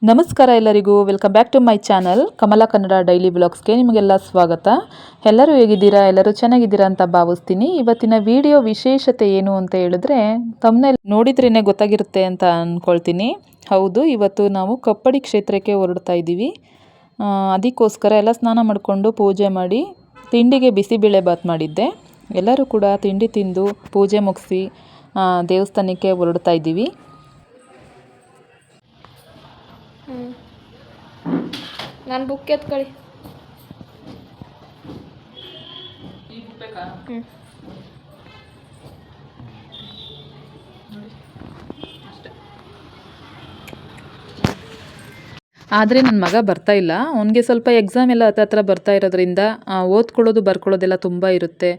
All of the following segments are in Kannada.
ನಮಸ್ಕಾರ ಎಲ್ಲರಿಗೂ, welcome back to my channel Kamala Kannada daily ವ್ಲಾಗ್ಸ್ಗೆ ನಿಮಗೆಲ್ಲ ಸ್ವಾಗತ. ಎಲ್ಲರೂ ಹೇಗಿದ್ದೀರಾ? ಎಲ್ಲರೂ ಚೆನ್ನಾಗಿದ್ದೀರಾ ಅಂತ ಭಾವಿಸ್ತೀನಿ. ಇವತ್ತಿನ ವಿಡಿಯೋ ವಿಶೇಷತೆ ಏನು ಅಂತ ಹೇಳಿದ್ರೆ ತಮ್ಮನೇಲಿ ನೋಡಿದ್ರೇ ಗೊತ್ತಾಗಿರುತ್ತೆ ಅಂತ ಅಂದ್ಕೊಳ್ತೀನಿ. ಹೌದು, ಇವತ್ತು ನಾವು ಕಪ್ಪಡಿ ಕ್ಷೇತ್ರಕ್ಕೆ ಹೊರಡ್ತಾ ಇದ್ದೀವಿ. ಅದಕ್ಕೋಸ್ಕರ ಎಲ್ಲ ಸ್ನಾನ ಮಾಡಿಕೊಂಡು ಪೂಜೆ ಮಾಡಿ ತಿಂಡಿಗೆ ಬಿಸಿಬೇಳೆ ಬಾತ್ ಮಾಡಿದ್ದೆ. ಎಲ್ಲರೂ ಕೂಡ ತಿಂಡಿ ತಿಂದು ಪೂಜೆ ಮುಗಿಸಿ ದೇವಸ್ಥಾನಕ್ಕೆ ಹೊರಡ್ತಾ ಇದ್ದೀವಿ. ನಾನು ಬುಕ್ ಎತ್ಕೊಳ್ಳಿ. ಆದರೆ ನನ್ನ ಮಗ ಬರ್ತಾ ಇಲ್ಲ. ಅವನಿಗೆ ಸ್ವಲ್ಪ ಎಕ್ಸಾಮ್ ಎಲ್ಲ ಹತ್ರ ಬರ್ತಾ ಇರೋದ್ರಿಂದ ಓದ್ಕೊಳ್ಳೋದು ಬರ್ಕೊಳ್ಳೋದೆಲ್ಲ ತುಂಬ ಇರುತ್ತೆ.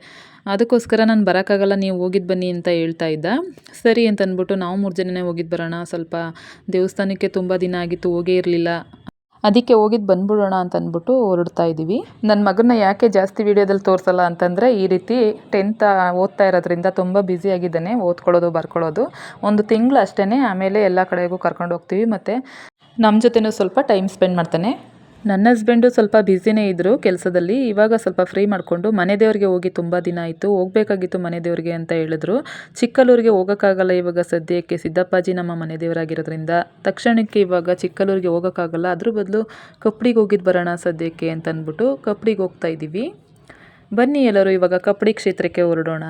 ಅದಕ್ಕೋಸ್ಕರ ನಾನು ಬರೋಕ್ಕಾಗಲ್ಲ, ನೀವು ಹೋಗಿದ್ದು ಬನ್ನಿ ಅಂತ ಹೇಳ್ತಾ ಇದ್ದ. ಸರಿ ಅಂತ ಅಂದ್ಬಿಟ್ಟು ನಾವು 3 ಜನನೇ ಹೋಗಿದ್ದು ಬರೋಣ. ಸ್ವಲ್ಪ ದೇವಸ್ಥಾನಕ್ಕೆ ತುಂಬ ದಿನ ಆಗಿತ್ತು, ಹೋಗೇ ಇರಲಿಲ್ಲ. ಅದಕ್ಕೆ ಹೋಗಿದ್ದು ಬಂದ್ಬಿಡೋಣ ಅಂತ ಅಂದ್ಬಿಟ್ಟು ಹೊರಡ್ತಾ ಇದ್ದೀವಿ. ನನ್ನ ಮಗನ್ನ ಯಾಕೆ ಜಾಸ್ತಿ ವೀಡಿಯೋದಲ್ಲಿ ತೋರಿಸಲ್ಲ ಅಂತಂದರೆ, ಈ ರೀತಿ 10th ಓದ್ತಾ ಇರೋದ್ರಿಂದ ತುಂಬ ಬ್ಯುಸಿ ಆಗಿದ್ದಾನೆ, ಓದ್ಕೊಳ್ಳೋದು ಬರ್ಕೊಳ್ಳೋದು. 1 ತಿಂಗಳು ಅಷ್ಟೇ, ಆಮೇಲೆ ಎಲ್ಲ ಕಡೆಗೂ ಕರ್ಕೊಂಡು ಹೋಗ್ತೀವಿ. ಮತ್ತು ನಮ್ಮ ಜೊತೆನೂ ಸ್ವಲ್ಪ ಟೈಮ್ ಸ್ಪೆಂಡ್ ಮಾಡ್ತಾನೆ. ನನ್ನ ಹಸ್ಬೆಂಡು ಸ್ವಲ್ಪ ಬ್ಯುಸಿನೇ ಇದ್ದರು ಕೆಲಸದಲ್ಲಿ. ಇವಾಗ ಸ್ವಲ್ಪ ಫ್ರೀ ಮಾಡಿಕೊಂಡು ಮನೆ ದೇವ್ರಿಗೆ ಹೋಗಿ ತುಂಬ ದಿನ ಆಯಿತು, ಹೋಗಬೇಕಾಗಿತ್ತು ಮನೆ ದೇವ್ರಿಗೆ ಅಂತ ಹೇಳಿದ್ರು. ಚಿಕ್ಕಲ್ಲೂರಿಗೆ ಹೋಗೋಕ್ಕಾಗಲ್ಲ ಇವಾಗ ಸದ್ಯಕ್ಕೆ, ಸಿದ್ದಪ್ಪಾಜಿ ನಮ್ಮ ಮನೆ ದೇವರಾಗಿರೋದ್ರಿಂದ ತಕ್ಷಣಕ್ಕೆ ಇವಾಗ ಚಿಕ್ಕಲ್ಲೂರಿಗೆ ಹೋಗೋಕ್ಕಾಗಲ್ಲ. ಅದ್ರ ಬದಲು ಕಪ್ಪಡಿಗೆ ಹೋಗಿದ್ದು ಬರೋಣ ಸದ್ಯಕ್ಕೆ ಅಂತ ಅಂದ್ಬಿಟ್ಟು ಕಪ್ಪಡಿಗೆ ಹೋಗ್ತಾ ಇದ್ದೀವಿ. ಬನ್ನಿ ಎಲ್ಲರೂ ಇವಾಗ ಕಪ್ಪಡಿ ಕ್ಷೇತ್ರಕ್ಕೆ ಹೊರಡೋಣ.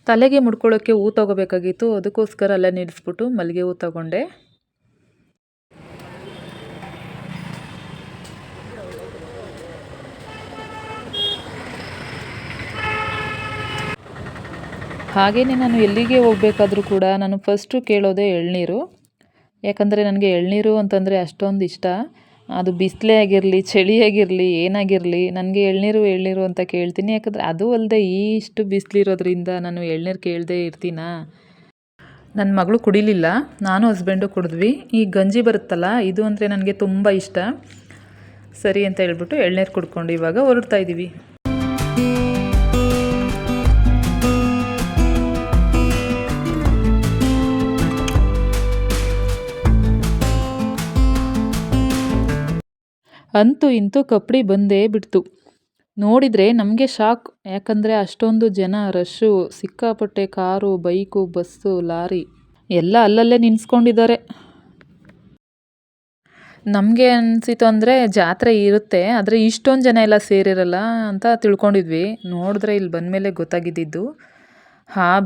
ತಲೆಗೆ ಮುಡ್ಕೊಳ್ಳೋಕ್ಕೆ ಹೂ ತಗೋಬೇಕಾಗಿತ್ತು, ಅದಕ್ಕೋಸ್ಕರ ಅಲ್ಲೇ ನಿಲ್ಲಿಸ್ಬಿಟ್ಟು ಮಲ್ಲಿಗೆ ಹೂ ತಗೊಂಡೆ. ಹಾಗೆಯೇ ನಾನು ಎಲ್ಲಿಗೆ ಹೋಗಬೇಕಾದ್ರೂ ಕೂಡ ನಾನು ಫಸ್ಟು ಕೇಳೋದೇ ಎಳ್ನೀರು. ಯಾಕಂದರೆ ನನಗೆ ಎಳ್ನೀರು ಅಂತಂದರೆ ಅಷ್ಟೊಂದು ಇಷ್ಟ. ಅದು ಬಿಸಿಲೇ ಆಗಿರಲಿ, ಚಳಿ ಆಗಿರಲಿ, ಏನಾಗಿರಲಿ, ನನಗೆ ಎಳ್ನೀರು ಅಂತ ಕೇಳ್ತೀನಿ. ಯಾಕಂದರೆ ಅದು ಅಲ್ಲದೆ ಇಷ್ಟು ಬಿಸಿಲಿರೋದ್ರಿಂದ ನಾನು ಎಳ್ನೀರು ಕೇಳದೇ ಇರ್ತೀನಾ? ನನ್ನ ಮಗಳು ಕುಡಿಲಿಲ್ಲ, ನಾನು ಹಸ್ಬೆಂಡು ಕುಡಿದ್ವಿ. ಈ ಗಂಜಿ ಬರುತ್ತಲ್ಲ, ಇದು ಅಂದರೆ ನನಗೆ ತುಂಬ ಇಷ್ಟ. ಸರಿ ಅಂತ ಹೇಳ್ಬಿಟ್ಟು ಎಳ್ನೀರು ಕುಡ್ಕೊಂಡು ಇವಾಗ ಹೊರಡ್ತಾ ಇದ್ದೀವಿ. ಅಂತೂ ಇಂತೂ ಕಪ್ಪಡಿ ಬಂದೇ ಬಿಡ್ತು. ನೋಡಿದರೆ ನಮಗೆ ಶಾಕ್. ಯಾಕಂದರೆ ಅಷ್ಟೊಂದು ಜನ, ರಶ್ಶು ಸಿಕ್ಕಾಪಟ್ಟೆ, ಕಾರು, ಬೈಕು, ಬಸ್ಸು, ಲಾರಿ ಎಲ್ಲ ಅಲ್ಲಲ್ಲೇ ನಿಲ್ಲಿಸ್ಕೊಂಡಿದ್ದಾರೆ. ನಮಗೆ ಅನಿಸಿತು ಅಂದರೆ ಜಾತ್ರೆ ಇರುತ್ತೆ, ಆದರೆ ಇಷ್ಟೊಂದು ಜನ ಎಲ್ಲ ಸೇರಿರಲ್ಲ ಅಂತ ತಿಳ್ಕೊಂಡಿದ್ವಿ. ನೋಡಿದ್ರೆ ಇಲ್ಲಿ ಬಂದಮೇಲೆ ಗೊತ್ತಾಗಿದ್ದಿದ್ದು,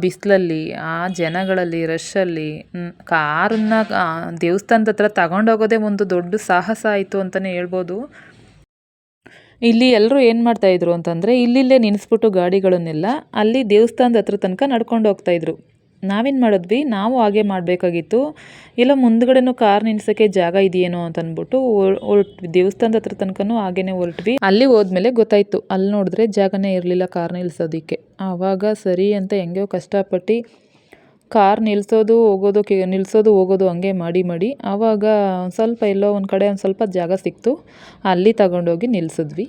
ಬಿಸಿಲಲ್ಲಿ, ಆ ಜನಗಳಲ್ಲಿ, ರಶ್ಶಲ್ಲಿ ಕಾರನ್ನು ದೇವಸ್ಥಾನದ ಹತ್ರ ತಗೊಂಡೋಗೋದೇ ಒಂದು ದೊಡ್ಡ ಸಾಹಸ ಆಯಿತು ಅಂತಲೇ ಹೇಳ್ಬೋದು. ಇಲ್ಲಿ ಎಲ್ಲರೂ ಏನು ಮಾಡ್ತಾಯಿದ್ರು ಅಂತಂದರೆ, ಇಲ್ಲಿಲ್ಲೇ ನಿಲ್ಲಿಸ್ಬಿಟ್ಟು ಗಾಡಿಗಳನ್ನೆಲ್ಲ ಅಲ್ಲಿ ದೇವಸ್ಥಾನದ ಹತ್ರ ತನಕ ನಡ್ಕೊಂಡು ಹೋಗ್ತಾಯಿದ್ರು. ನಾವೇನು ಮಾಡಿದ್ವಿ, ನಾವು ಹಾಗೆ ಮಾಡಬೇಕಾಗಿತ್ತು. ಇಲ್ಲ ಮುಂದ್ಗಡೆನೂ ಕಾರ್ ನಿಲ್ಸೋಕ್ಕೆ ಜಾಗ ಇದೆಯೇನೋ ಅಂತ ಅಂದ್ಬಿಟ್ಟು ಹೊರಟ್ವಿ. ದೇವಸ್ಥಾನದ ಹತ್ರ ತನಕನೂ ಹಾಗೇ ಹೊರಟ್ವಿ. ಅಲ್ಲಿ ಹೋದ್ಮೇಲೆ ಗೊತ್ತಾಯಿತು, ಅಲ್ಲಿ ನೋಡಿದ್ರೆ ಜಾಗನೇ ಇರಲಿಲ್ಲ ಕಾರ್ ನಿಲ್ಸೋದಕ್ಕೆ. ಆವಾಗ ಸರಿ ಅಂತ ಹೆಂಗೋ ಕಷ್ಟಪಟ್ಟು ಕಾರ್ ನಿಲ್ಲಿಸೋದು ಹೋಗೋದು ಹಂಗೆ ಮಾಡಿ ಆವಾಗ ಸ್ವಲ್ಪ ಎಲ್ಲೋ ಒಂದು ಕಡೆ ಒಂದು ಸ್ವಲ್ಪ ಜಾಗ ಸಿಕ್ತು, ಅಲ್ಲಿ ತಗೊಂಡೋಗಿ ನಿಲ್ಲಿಸಿದ್ವಿ.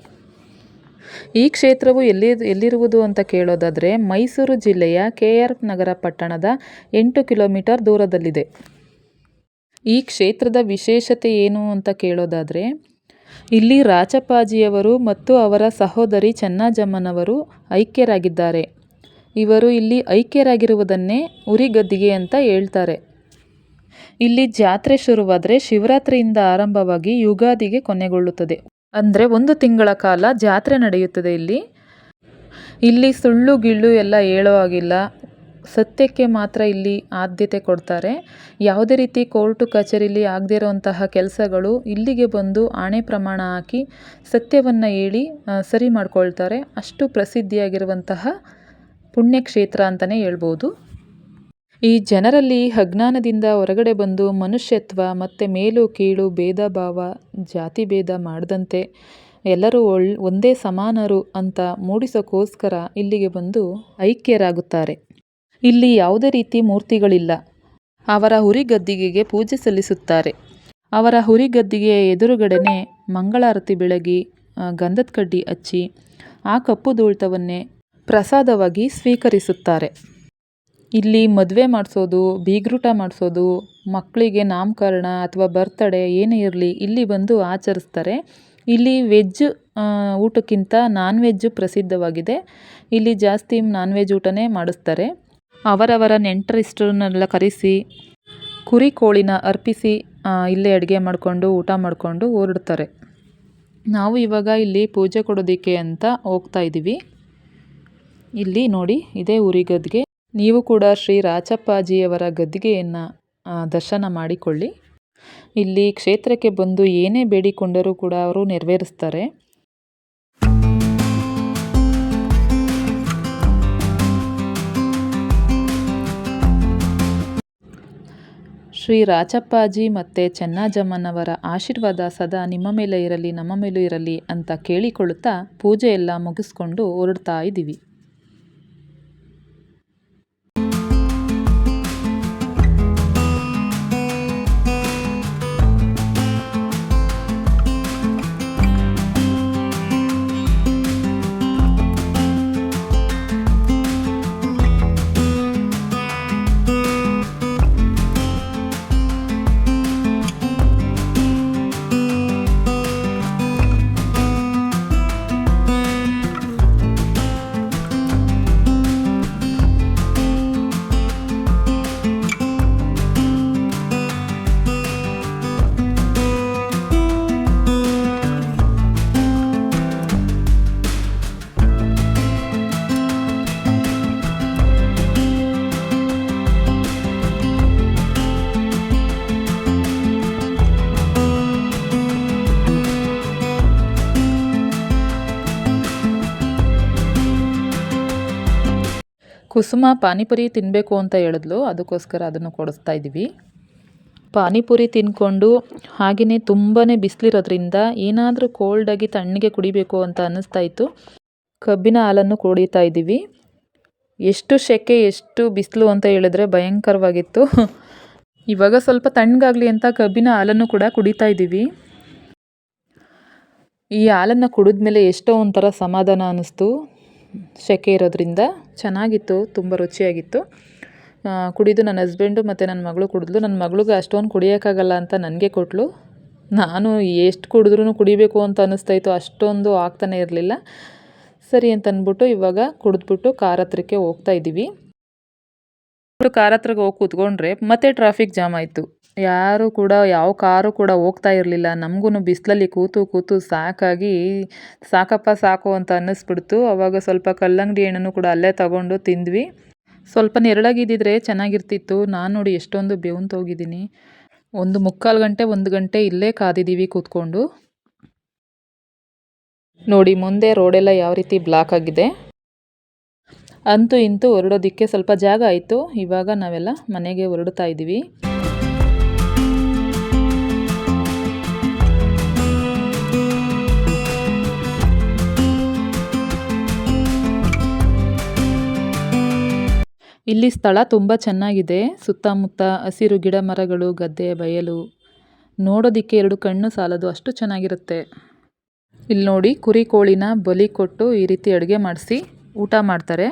ಈ ಕ್ಷೇತ್ರವು ಎಲ್ಲಿರುವುದು ಅಂತ ಕೇಳೋದಾದರೆ ಮೈಸೂರು ಜಿಲ್ಲೆಯ KR ನಗರ ಪಟ್ಟಣದ 8 ಕಿಲೋಮೀಟರ್ ದೂರದಲ್ಲಿದೆ. ಈ ಕ್ಷೇತ್ರದ ವಿಶೇಷತೆ ಏನು ಅಂತ ಕೇಳೋದಾದರೆ, ಇಲ್ಲಿ ರಾಚಪ್ಪಾಜಿಯವರು ಮತ್ತು ಅವರ ಸಹೋದರಿ ಚೆನ್ನಜಮ್ಮನವರು ಐಕ್ಯರಾಗಿದ್ದಾರೆ. ಇವರು ಇಲ್ಲಿ ಐಕ್ಯರಾಗಿರುವುದನ್ನೇ ಉರಿಗದ್ದಿಗೆ ಅಂತ ಹೇಳ್ತಾರೆ. ಇಲ್ಲಿ ಜಾತ್ರೆ ಶುರುವಾದರೆ ಶಿವರಾತ್ರಿಯಿಂದ ಆರಂಭವಾಗಿ ಯುಗಾದಿಗೆ ಕೊನೆಗೊಳ್ಳುತ್ತದೆ. ಅಂದರೆ 1 ತಿಂಗಳ ಕಾಲ ಜಾತ್ರೆ ನಡೆಯುತ್ತದೆ ಇಲ್ಲಿ. ಇಲ್ಲಿ ಸುಳ್ಳು ಗಿಳ್ಳು ಎಲ್ಲ ಹೇಳೋ ಹಾಗಿಲ್ಲ, ಸತ್ಯಕ್ಕೆ ಮಾತ್ರ ಇಲ್ಲಿ ಆದ್ಯತೆ ಕೊಡ್ತಾರೆ. ಯಾವುದೇ ರೀತಿ ಕೋರ್ಟು ಕಚೇರಿಲಿ ಆಗದೇ ಇರೋವಂತಹ ಕೆಲಸಗಳು ಇಲ್ಲಿಗೆ ಬಂದು ಆಣೆ ಪ್ರಮಾಣ ಹಾಕಿ ಸತ್ಯವನ್ನು ಹೇಳಿ ಸರಿ ಮಾಡ್ಕೊಳ್ತಾರೆ. ಅಷ್ಟು ಪ್ರಸಿದ್ಧಿಯಾಗಿರುವಂತಹ ಪುಣ್ಯಕ್ಷೇತ್ರ ಅಂತಲೇ ಹೇಳ್ಬೋದು. ಈ ಜನರಲ್ಲಿ ಅಜ್ಞಾನದಿಂದ ಹೊರಗಡೆ ಬಂದು ಮನುಷ್ಯತ್ವ ಮತ್ತು ಮೇಲು ಕೀಳು ಭೇದ ಭಾವ ಜಾತಿ ಭೇದ ಮಾಡದಂತೆ ಎಲ್ಲರೂ ಒಂದೇ ಸಮಾನರು ಅಂತ ಮೂಡಿಸೋಕ್ಕೋಸ್ಕರ ಇಲ್ಲಿಗೆ ಬಂದು ಐಕ್ಯರಾಗುತ್ತಾರೆ. ಇಲ್ಲಿ ಯಾವುದೇ ರೀತಿ ಮೂರ್ತಿಗಳಿಲ್ಲ. ಅವರ ಹುರಿಗದ್ದಿಗೆಗೆ ಪೂಜೆ ಸಲ್ಲಿಸುತ್ತಾರೆ. ಅವರ ಹುರಿಗದ್ದಿಗೆಯ ಎದುರುಗಡೆನೆ ಮಂಗಳಾರತಿ ಬೆಳಗಿ ಗಂಧದ ಕಡ್ಡಿ ಹಚ್ಚಿ ಆ ಕಪ್ಪು ಧೂಳ್ತವನ್ನೇ ಪ್ರಸಾದವಾಗಿ ಸ್ವೀಕರಿಸುತ್ತಾರೆ. ಇಲ್ಲಿ ಮದುವೆ ಮಾಡಿಸೋದು, ಬೀಗ್ರೂಟ ಮಾಡಿಸೋದು, ಮಕ್ಕಳಿಗೆ ನಾಮಕರಣ ಅಥವಾ ಬರ್ತ್ಡೇ ಏನೇ ಇರಲಿ ಇಲ್ಲಿ ಬಂದು ಆಚರಿಸ್ತಾರೆ. ಇಲ್ಲಿ ವೆಜ್ ಊಟಕ್ಕಿಂತ ನಾನ್ ವೆಜ್ ಪ್ರಸಿದ್ಧವಾಗಿದೆ. ಇಲ್ಲಿ ಜಾಸ್ತಿ ನಾನ್ ವೆಜ್ ಊಟನೇ ಮಾಡಿಸ್ತಾರೆ. ಅವರವರ ನೆಂಟರಿಷ್ಟರನ್ನೆಲ್ಲ ಕರೆಸಿ ಕುರಿ ಕೋಳಿನ ಅರ್ಪಿಸಿ ಇಲ್ಲೇ ಅಡುಗೆ ಮಾಡಿಕೊಂಡು ಊಟ ಮಾಡಿಕೊಂಡು ಹೊರಡ್ತಾರೆ. ನಾವು ಇವಾಗ ಇಲ್ಲಿ ಪೂಜೆ ಕೊಡೋದಕ್ಕೆ ಅಂತ ಹೋಗ್ತಾ ಇದ್ದೀವಿ. ಇಲ್ಲಿ ನೋಡಿ, ಇದೇ ಉರಿಗದ್ದಿಗೆ. ನೀವು ಕೂಡ ಶ್ರೀ ರಾಚಪ್ಪಾಜಿಯವರ ಗದ್ದಿಗೆಯನ್ನು ದರ್ಶನ ಮಾಡಿಕೊಳ್ಳಿ. ಇಲ್ಲಿ ಕ್ಷೇತ್ರಕ್ಕೆ ಬಂದು ಏನೇ ಬೇಡಿಕೊಂಡರೂ ಕೂಡ ಅವರು ನೆರವೇರಿಸ್ತಾರೆ. ಶ್ರೀ ರಾಚಪ್ಪಾಜಿ ಮತ್ತು ಚೆನ್ನಜಮ್ಮನವರ ಆಶೀರ್ವಾದ ಸದಾ ನಿಮ್ಮ ಮೇಲೆ ಇರಲಿ, ನಮ್ಮ ಮೇಲೂ ಇರಲಿ ಅಂತ ಕೇಳಿಕೊಳ್ಳುತ್ತಾ ಪೂಜೆ ಎಲ್ಲ ಮುಗಿಸ್ಕೊಂಡು ಹೊರಡ್ತಾ ಇದ್ದೀವಿ. ಕುಸುಮ ಪಾನಿಪುರಿ ತಿನ್ನಬೇಕು ಅಂತ ಹೇಳಿದ್ಲು, ಅದಕ್ಕೋಸ್ಕರ ಅದನ್ನು ಕೊಡಿಸ್ತಾ ಇದ್ದೀವಿ. ಪಾನಿಪುರಿ ತಿಂದ್ಕೊಂಡು ಹಾಗೆಯೇ ತುಂಬಾ ಬಿಸಿಲಿರೋದ್ರಿಂದ ಏನಾದರೂ ಕೋಲ್ಡಾಗಿ ತಣ್ಣಗೆ ಕುಡಿಬೇಕು ಅಂತ ಅನ್ನಿಸ್ತಾ ಇತ್ತು. ಕಬ್ಬಿನ ಹಾಲನ್ನು ಕುಡಿತಾ ಇದ್ದೀವಿ. ಎಷ್ಟು ಸೆಕೆ ಎಷ್ಟು ಬಿಸಿಲು ಅಂತ ಹೇಳಿದ್ರೆ ಭಯಂಕರವಾಗಿತ್ತು. ಇವಾಗ ಸ್ವಲ್ಪ ತಣ್ಣಗಾಗಲಿ ಅಂತ ಕಬ್ಬಿನ ಹಾಲನ್ನು ಕೂಡ ಕುಡಿತಾ ಇದ್ದೀವಿ. ಈ ಹಾಲನ್ನು ಕುಡಿದ್ಮೇಲೆ ಎಷ್ಟೋ ಒಂಥರ ಸಮಾಧಾನ ಅನ್ನಿಸ್ತು. ಸೆಕೆ ಇರೋದ್ರಿಂದ ಚೆನ್ನಾಗಿತ್ತು, ತುಂಬ ರುಚಿಯಾಗಿತ್ತು. ಕುಡಿದು ನನ್ನ ಹಸ್ಬೆಂಡು ಮತ್ತು ನನ್ನ ಮಗಳು ಕುಡಿದ್ಲು. ನನ್ನ ಮಗಳಿಗೆ ಅಷ್ಟೊಂದು ಕುಡಿಯೋಕ್ಕಾಗಲ್ಲ ಅಂತ ನನಗೆ ಕೊಟ್ಟಳು. ನಾನು ಎಷ್ಟು ಕುಡಿದ್ರೂ ಕುಡಿಬೇಕು ಅಂತ ಅನ್ನಿಸ್ತಾಯಿತ್ತು, ಅಷ್ಟೊಂದು ಆಗ್ತಾನೆ ಇರಲಿಲ್ಲ. ಸರಿ ಅಂತ ಅಂದ್ಬಿಟ್ಟು ಇವಾಗ ಕುಡಿದ್ಬಿಟ್ಟು ಕಾರ್ ಹತ್ರಕ್ಕೆ ಹೋಗ್ತಾ ಇದ್ದೀವಿ. ಕಾರ್ ಹತ್ರಕ್ಕೆ ಹೋಗಿ ಕೂತ್ಕೊಂಡ್ರೆ ಮತ್ತೆ ಟ್ರಾಫಿಕ್ ಜಾಮ್ ಆಯಿತು. ಯಾರು ಕೂಡ ಯಾವ ಕಾರು ಕೂಡ ಹೋಗ್ತಾ ಇರಲಿಲ್ಲ. ನಮಗೂ ಬಿಸಿಲಲ್ಲಿ ಕೂತು ಕೂತು ಸಾಕಾಗಿ ಸಾಕಪ್ಪ ಸಾಕು ಅಂತ ಅನ್ನಿಸ್ಬಿಡ್ತು. ಆವಾಗ ಸ್ವಲ್ಪ ಕಲ್ಲಂಗಡಿ ಹಣ್ಣನ್ನು ಕೂಡ ಅಲ್ಲೇ ತಗೊಂಡು ತಿಂದ್ವಿ. ಸ್ವಲ್ಪ ನೆರಳಾಗಿದ್ದಿದ್ರೆ ಚೆನ್ನಾಗಿರ್ತಿತ್ತು. ನಾನು ನೋಡಿ ಎಷ್ಟೊಂದು ಬೆವ್ತು ಹೋಗಿದ್ದೀನಿ. 1 ಗಂಟೆ 1 ಗಂಟೆ ಇಲ್ಲೇ ಕಾದಿದ್ದೀವಿ ಕೂತ್ಕೊಂಡು. ನೋಡಿ ಮುಂದೆ ರೋಡೆಲ್ಲ ಯಾವ ರೀತಿ ಬ್ಲಾಕ್ ಆಗಿದೆ. ಅಂತೂ ಇಂತೂ ಹೊರಡೋದಕ್ಕೆ ಸ್ವಲ್ಪ ಜಾಗ ಆಯಿತು. ಇವಾಗ ನಾವೆಲ್ಲ ಮನೆಗೆ ಹೊರಡ್ತಾ ಇದ್ದೀವಿ. ಇಲ್ಲಿ ಸ್ಥಳ ತುಂಬ ಚೆನ್ನಾಗಿದೆ. ಸುತ್ತಮುತ್ತ ಹಸಿರು ಗಿಡ ಮರಗಳು, ಗದ್ದೆ ಬಯಲು, ನೋಡೋದಕ್ಕೆ 2 ಕಣ್ಣು ಸಾಲದು, ಅಷ್ಟು ಚೆನ್ನಾಗಿರುತ್ತೆ. ಇಲ್ಲಿ ನೋಡಿ ಕುರಿ ಕೋಳಿನ ಬಲಿ ಕೊಟ್ಟು ಈ ರೀತಿ ಅಡುಗೆ ಮಾಡಿಸಿ ಊಟ ಮಾಡ್ತಾರೆ.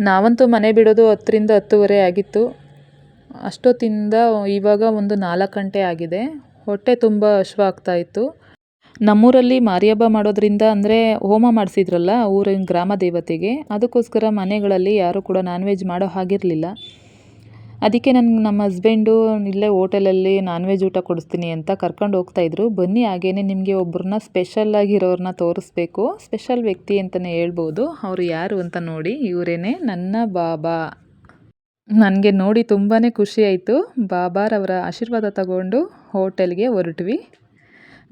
ನಾವಂತೂ ಮನೆ ಬಿಡೋದು 10ರಿಂದ 10:30 ಆಗಿತ್ತು. ಅಷ್ಟೊತ್ತಿಂದ ಇವಾಗ ಒಂದು 4 ಗಂಟೆ ಆಗಿದೆ. ಹೊಟ್ಟೆ ತುಂಬ ಹಶ್ವ ಆಗ್ತಾಯಿತ್ತು. ನಮ್ಮೂರಲ್ಲಿ ಮಾರಿ ಹಬ್ಬ ಮಾಡೋದ್ರಿಂದ ಅಂದರೆ ಹೋಮ ಮಾಡಿಸಿದ್ರಲ್ಲ ಊರಿನ ಗ್ರಾಮ ದೇವತೆಗೆ, ಅದಕ್ಕೋಸ್ಕರ ಮನೆಗಳಲ್ಲಿ ಯಾರೂ ಕೂಡ ನಾನ್ ವೆಜ್ ಮಾಡೋ ಹಾಗಿರಲಿಲ್ಲ. ಅದಕ್ಕೆ ನಮ್ಮ ಹಸ್ಬೆಂಡು ಇಲ್ಲೇ ಹೋಟೆಲಲ್ಲಿ ನಾನ್ ವೆಜ್ ಊಟ ಕೊಡಿಸ್ತೀನಿ ಅಂತ ಕರ್ಕೊಂಡು ಹೋಗ್ತಾಯಿದ್ರು. ಬನ್ನಿ ಹಾಗೇನೆ ನಿಮಗೆ ಒಬ್ಬರನ್ನ ಸ್ಪೆಷಲ್ಲಾಗಿರೋರನ್ನ ತೋರಿಸ್ಬೇಕು, ಸ್ಪೆಷಲ್ ವ್ಯಕ್ತಿ ಅಂತಲೇ ಹೇಳ್ಬೋದು. ಅವರು ಯಾರು ಅಂತ ನೋಡಿ, ಇವರೇನೆ ನನ್ನ ಬಾಬಾ. ನನಗೆ ನೋಡಿ ತುಂಬಾ ಖುಷಿ ಆಯಿತು. ಬಾಬಾರವರ ಆಶೀರ್ವಾದ ತಗೊಂಡು ಹೋಟೆಲ್ಗೆ ಹೊರಟ್ವಿ.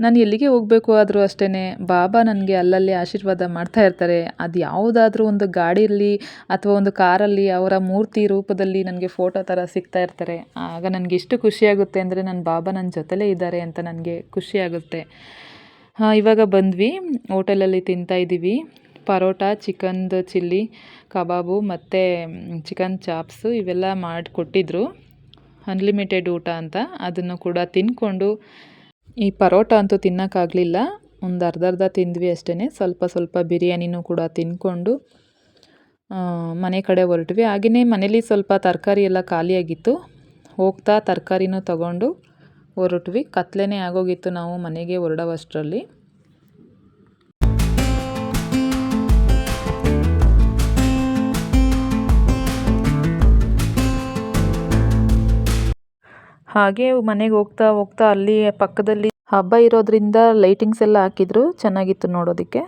ನಾನು ಎಲ್ಲಿಗೆ ಹೋಗಬೇಕು ಆದರೂ ಅಷ್ಟೇ ಬಾಬಾ ನನಗೆ ಅಲ್ಲಲ್ಲಿ ಆಶೀರ್ವಾದ ಮಾಡ್ತಾ ಇರ್ತಾರೆ. ಅದು ಯಾವುದಾದ್ರೂ ಒಂದು ಗಾಡಿಯಲ್ಲಿ ಅಥವಾ ಒಂದು ಕಾರಲ್ಲಿ ಅವರ ಮೂರ್ತಿ ರೂಪದಲ್ಲಿ ನನಗೆ ಫೋಟೋ ಥರ ಸಿಗ್ತಾ ಇರ್ತಾರೆ. ಆಗ ನನಗೆ ಎಷ್ಟು ಖುಷಿಯಾಗುತ್ತೆ ಅಂದರೆ ನನ್ನ ಬಾಬಾ ನನ್ನ ಜೊತೆಲೇ ಇದ್ದಾರೆ ಅಂತ ನನಗೆ ಖುಷಿಯಾಗುತ್ತೆ. ಇವಾಗ ಬಂದ್ವಿ, ಹೋಟೆಲಲ್ಲಿ ತಿಂತಾಯಿದ್ದೀವಿ. ಪರೋಟ, ಚಿಕನ್ದು ಚಿಲ್ಲಿ ಕಬಾಬು ಮತ್ತು ಚಿಕನ್ ಚಾಪ್ಸು ಇವೆಲ್ಲ ಮಾಡಿಕೊಟ್ಟಿದ್ರು. ಅನ್ಲಿಮಿಟೆಡ್ ಊಟ ಅಂತ ಅದನ್ನು ಕೂಡ ತಿಂದ್ಕೊಂಡು, ಈ ಪರೋಟ ಅಂತೂ ತಿನ್ನೋಕ್ಕಾಗಲಿಲ್ಲ, ಒಂದು ಅರ್ಧ ತಿಂದ್ವಿ ಅಷ್ಟೇ. ಸ್ವಲ್ಪ ಬಿರಿಯಾನಿನೂ ಕೂಡ ತಿಂದ್ಕೊಂಡು ಮನೆ ಕಡೆ ಹೊರಟ್ವಿ. ಹಾಗೆಯೇ ಮನೇಲಿ ಸ್ವಲ್ಪ ತರಕಾರಿ ಎಲ್ಲ ಖಾಲಿಯಾಗಿತ್ತು. ಹೋಗ್ತಾ ತರಕಾರಿನೂ ತಗೊಂಡು ಹೊರಟ್ವಿ. ಕತ್ಲೆನೇ ಆಗೋಗಿತ್ತು ನಾವು ಮನೆಗೆ ಹೊರಡೋವಷ್ಟರಲ್ಲಿ. ಹಾಗೆ ಮನೆಗೆ ಹೋಗ್ತಾ ಅಲ್ಲಿ ಪಕ್ಕದಲ್ಲಿ ಹಬ್ಬ ಇರೋದ್ರಿಂದ ಲೈಟಿಂಗ್ಸ್ ಎಲ್ಲ ಹಾಕಿದ್ರು, ಚೆನ್ನಾಗಿತ್ತು ನೋಡೋದಕ್ಕೆ.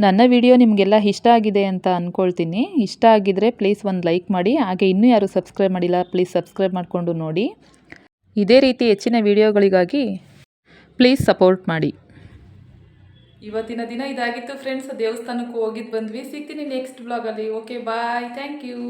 ನನ್ನ ವಿಡಿಯೋ ನಿಮಗೆಲ್ಲ ಇಷ್ಟ ಆಗಿದೆ ಅಂತ ಅಂದ್ಕೊಳ್ತೀನಿ. ಇಷ್ಟ ಆಗಿದರೆ ಪ್ಲೀಸ್ ಒಂದು ಲೈಕ್ ಮಾಡಿ. ಹಾಗೆ ಇನ್ನೂ ಯಾರು ಸಬ್ಸ್ಕ್ರೈಬ್ ಮಾಡಿಲ್ಲ ಪ್ಲೀಸ್ ಸಬ್ಸ್ಕ್ರೈಬ್ ಮಾಡಿಕೊಂಡು ನೋಡಿ. ಇದೇ ರೀತಿ ಹೆಚ್ಚಿನ ವಿಡಿಯೋಗಳಿಗಾಗಿ ಪ್ಲೀಸ್ ಸಪೋರ್ಟ್ ಮಾಡಿ. ಇವತ್ತಿನ ದಿನ ಇದಾಗಿತ್ತು ಫ್ರೆಂಡ್ಸ್. ದೇವಸ್ಥಾನಕ್ಕೂ ಹೋಗಿದ್ದು ಬಂದ್ವಿ. ಸಿಗ್ತೀನಿ ನೆಕ್ಸ್ಟ್ ಬ್ಲಾಗಲ್ಲಿ. Okay bye, thank you.